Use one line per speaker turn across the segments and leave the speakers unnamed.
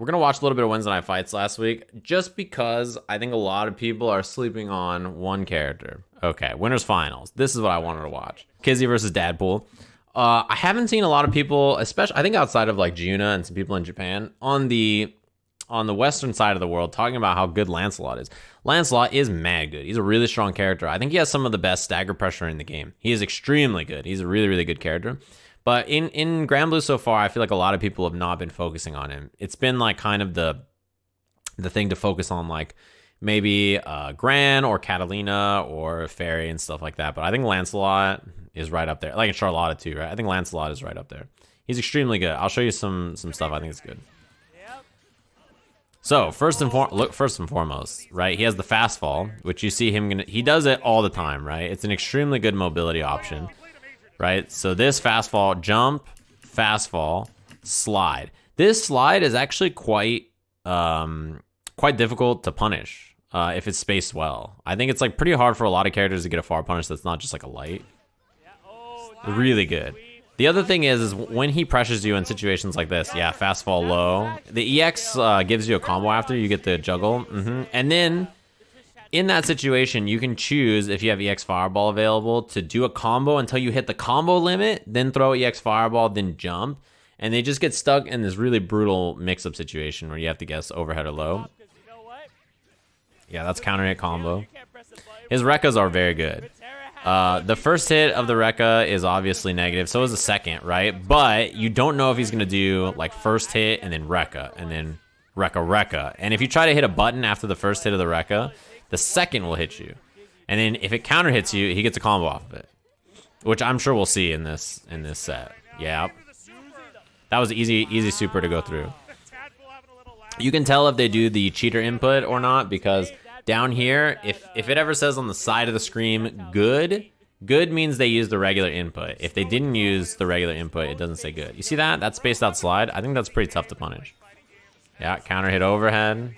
we're going to watch a little bit of Wednesday Night Fights last week, just because I think a lot of people are sleeping on one character. Okay, winners finals. This is what I wanted to watch. Kizzie versus Dadpool. I haven't seen a lot of people, especially, I think outside of like Juna and some people in Japan, on the western side of the world, talking about how good Lancelot is. Lancelot is mad good. He's a really strong character. I think he has some of the best stagger pressure in the game. He is extremely good. He's a really, really good character. But in Grand Blue so far, I feel like a lot of people have not been focusing on him. It's been like kind of the thing to focus on, like maybe Gran or Catalina or Fairy and stuff like that. But I think Lancelot is right up there. Like in Charlotta too, right? I think Lancelot is right up there. He's extremely good. I'll show you some stuff I think is good. So first and foremost, right? He has the fast fall, which you see him he does it all the time, right? It's an extremely good mobility option. Right, so this fast fall, jump, fast fall, slide. This slide is actually quite difficult to punish if it's spaced well. I think it's like pretty hard for a lot of characters to get a far punish that's not just like a light. Really good. The other thing is when he pressures you in situations like this, yeah, fast fall low. The EX gives you a combo after you get the juggle, and then in that situation, you can choose, if you have EX Fireball available, to do a combo until you hit the combo limit, then throw EX Fireball, then jump. And they just get stuck in this really brutal mix-up situation where you have to guess overhead or low. Yeah, that's counter hit combo. His Rekkas are very good. The first hit of the Rekka is obviously negative, so is the second, right? But you don't know if he's going to do like first hit and then Rekka, and then Rekka. And if you try to hit a button after the first hit of the Rekka, the second will hit you, and then if it counter hits you, he gets a combo off of it, which I'm sure we'll see in this set. Yeah, that was easy super to go through. You can tell if they do the cheater input or not, because down here, if it ever says on the side of the screen good means they use the regular input. If they didn't use the regular input, it doesn't say good. You see that? That spaced out slide. I think that's pretty tough to punish. Yeah, counter hit overhead.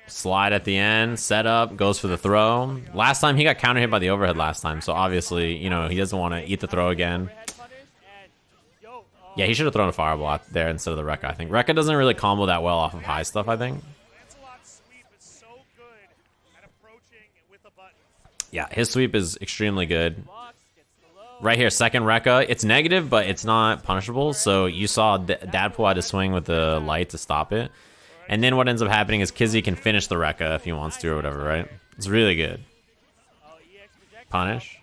Slide at the end, set up, goes for the throw. Last time he got counter hit by the overhead last time, so obviously, you know, he doesn't want to eat the throw again. Yeah, he should have thrown a fireball out there instead of the Rekka, I think. Rekka doesn't really combo that well off of high stuff, I think. Yeah, his sweep is extremely good. Right here, second Rekka. It's negative, but it's not punishable, so you saw Dadpool had to swing with the light to stop it. And then what ends up happening is Kizzie can finish the Rekka if he wants to or whatever, right? It's really good. Punish.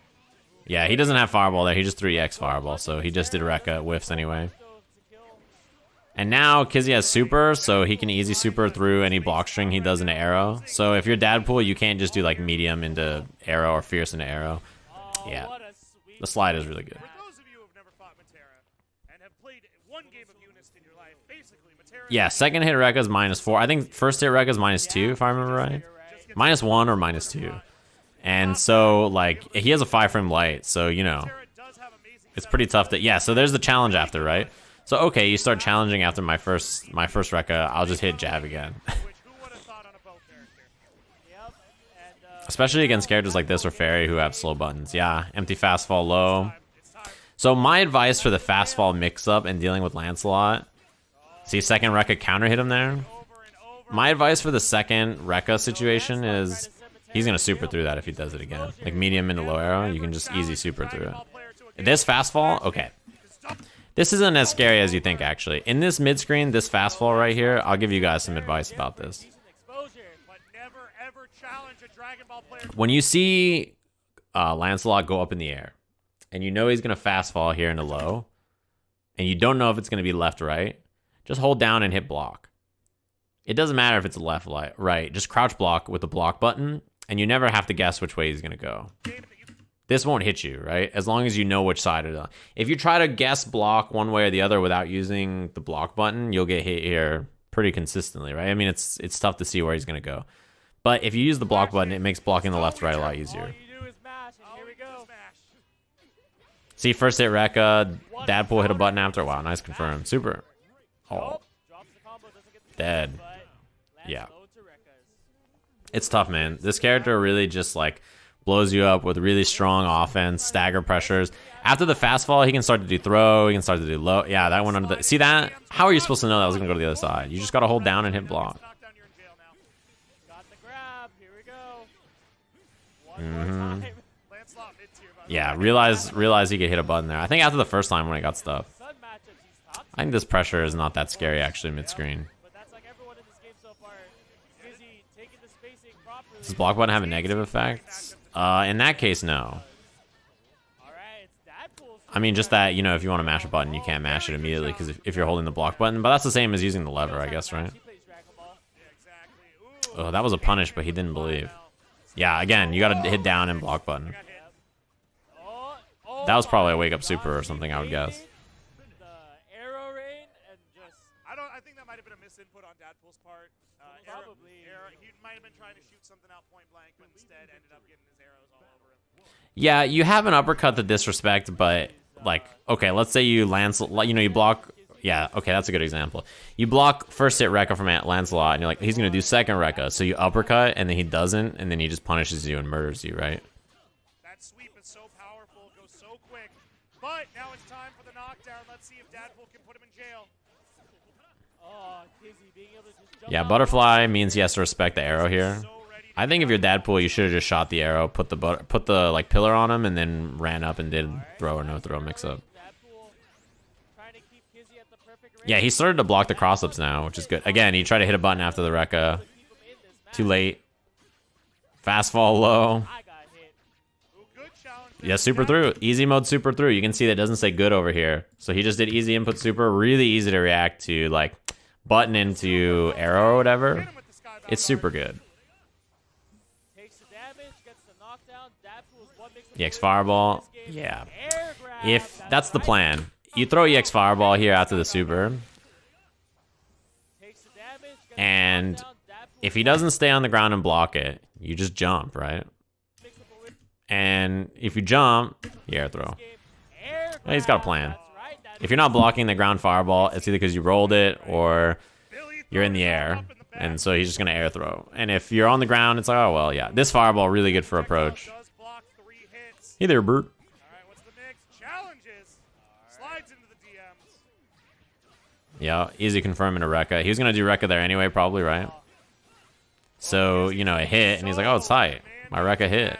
Yeah, he doesn't have Fireball there. He just threw EX Fireball, so he just did Rekka whiffs anyway. And now Kizzie has Super, so he can easy Super through any block string he does into Arrow. So if you're Dadpool, you can't just do like medium into Arrow or fierce into Arrow. Yeah, the slide is really good. Yeah, second hit Rekka is -4. I think first hit Rekka is -2, if I remember right. -1 or -2. And so, like, he has a 5-frame light, so, you know, it's pretty tough to... Yeah, so there's the challenge after, right? So, okay, you start challenging after my first Rekka, I'll just hit jab again. Especially against characters like this or Fairy who have slow buttons. Yeah, empty fast fall low. So my advice for the fast fall mix-up and dealing with Lancelot... See, second Rekka counter hit him there. My advice for the second Rekka situation is he's going to super through that if he does it again. Like medium into low arrow, you can just easy super through it. This fast fall, okay. This isn't as scary as you think, actually. In this mid screen, this fast fall right here, I'll give you guys some advice about this. When you see Lancelot go up in the air, and you know he's going to fast fall here into low, and you don't know if it's going to be left or right, just hold down and hit block. It doesn't matter if it's left, right. Just crouch block with the block button, and you never have to guess which way he's going to go. This won't hit you, right? As long as you know which side it is. If you try to guess block one way or the other without using the block button, you'll get hit here pretty consistently, right? I mean, it's tough to see where he's going to go. But if you use the block button, it makes blocking the left right a lot easier. See, first hit Rekka, Dadpool hit a button after. Wow, nice confirm. Super. Oh. Dead. Yeah. It's tough, man. This character really just, like, blows you up with really strong offense, stagger pressures. After the fast fall, he can start to do throw, he can start to do low. Yeah, that went under the... See that? How are you supposed to know that was going to go to the other side? You just got to hold down and hit block. Yeah, realize he could hit a button there. I think after the first time when it got stuff. I think this pressure is not that scary, actually, mid-screen. Does this block button have a negative effect? In that case, no. I mean, just that, you know, if you want to mash a button, you can't mash it immediately, because if you're holding the block button. But that's the same as using the lever, I guess, right? Oh, that was a punish, but he didn't believe. Yeah, again, you gotta hit down and block button. That was probably a wake-up super or something, I would guess.
I think that might have been a misinput on Dadpool's part. He might have been trying to shoot something out point blank, but instead ended up getting his arrows all over him.
Yeah, you have an uppercut to disrespect, but, like, okay, let's say you Lancelot, you know, you block... Yeah, okay, that's a good example. You block first hit Rekka from Lancelot, and you're like, he's going to do second Rekka. So you uppercut, and then he doesn't, and then he just punishes you and murders you, right?
That sweep is so powerful, goes so quick. But now it's time for the knockdown. Let's see if Dadpool can put him in jail.
Oh, Kizzie being able to just jump
Yeah, butterfly means he has to respect the arrow here. I think if you're Dadpool, you should have just shot the arrow, put the like pillar on him, and then ran up and did throw or no throw mix up. Yeah, he started to block the cross-ups now, which is good. Again, he tried to hit a button after the Rekka. Too late. Fast fall low. Yeah, super through. Easy mode super through. You can see that it doesn't say good over here. So he just did easy input super. Really easy to react to, like, button into arrow or whatever. It's super good. EX Fireball. Yeah. If that's the plan. You throw EX Fireball here after the super. And if he doesn't stay on the ground and block it, you just jump, right? And if you jump, you air throw. Well, he's got a plan. If you're not blocking the ground Fireball, it's either because you rolled it or you're in the air. And so he's just going to air throw. And if you're on the ground, it's like, oh, well, yeah. This Fireball, really good for approach. Hey there, Bert. Yeah, easy confirming a Rekka. He was going to do Rekka there anyway, probably, right? So, you know, it hit, and he's like, oh, it's tight. My Rekka hit.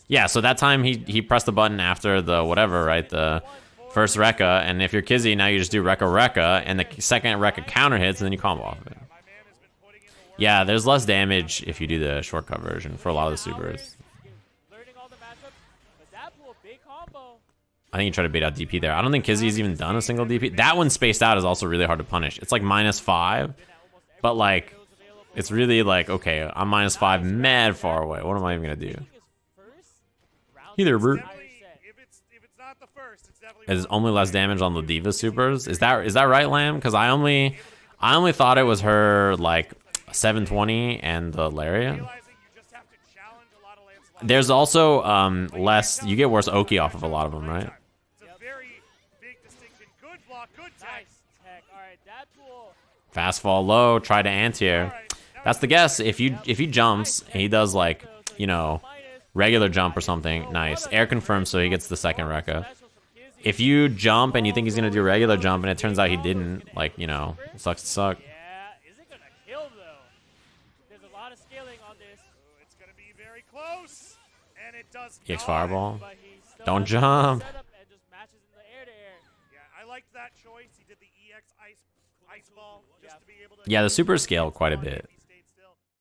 Yeah, so that time he pressed the button after the whatever, right? The first Rekka, and if you're Kizzie, now you just do Rekka, and the second Rekka counter hits, and then you combo off of it. Yeah, there's less damage if you do the shortcut version for a lot of the supers. I think he tried to bait out DP there. I don't think Kizzie's even done a single DP. That one spaced out is also really hard to punish. It's like -5, but like, it's really like, okay, I'm -5 mad far away. What am I even gonna do? Either Bert. Is only less damage on the Diva supers. Is that right, Lamb? Because I only thought it was her like 720 and the Lariat. There's also less. You get worse Oki off of a lot of them, right? Fast fall low, try to anti-air. That's the guess. If he jumps, and he does like, you know, regular jump or something, nice. Air confirms, so he gets the second Rekka. If you jump and you think he's gonna do a regular jump and it turns out he didn't, like, you know, it sucks to suck.
Yeah, is it gonna kill though? There's a lot of scaling on this.
It's gonna be very close, and it does.
EX Fireball. Don't jump.
Yeah, I liked that choice. He did the EX ice ball just to be able to.
Yeah, the super scale quite a bit.